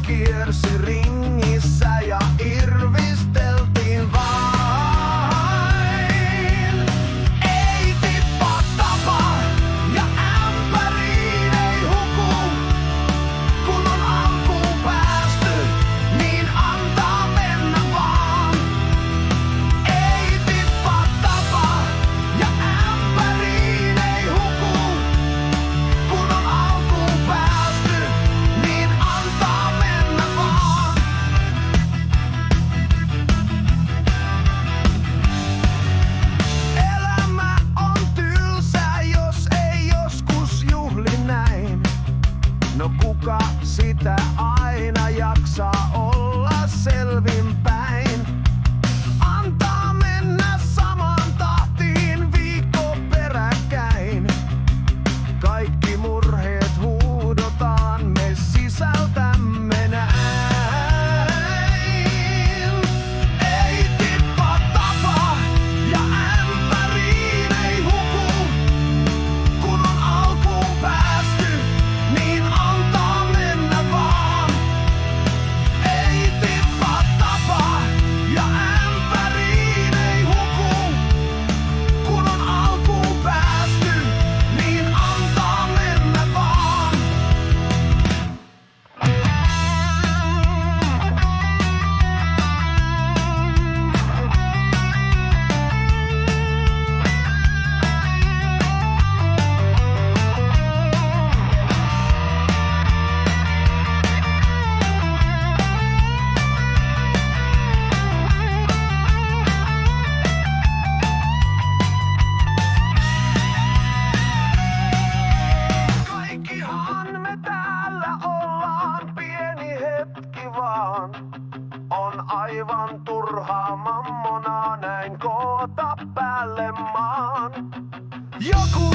Kiersi ringissä ja irvisteltiin vain. Ei tippa tapa ja ämpäriin ei huku. Kun on alkuun päästy, niin antaa mennä vaan. Ei tippa tapa ja ämpäriin ei huku. Kun on alkuun päästy, niin antaa mennä. No kuka sitä aina jaksaa olla selvinpäin? Antaa mennä samaan tahtiin viikko peräkkäin. Kaikki murheet huudotaan me sisältämme näin. Ei tippa tapa ja ämpäriin ei huku. Kun on alkuun päästy, niin antaa mennä vaan. Ei tippa tapa ja ämpäriin ei huku. Kun on alkuun päästy, niin antaa mennä vaan. Kaikkihan me täällä ollaan pieni hetki vaan. On aivan turhaa mammonaa näin koota päälle maan. Joku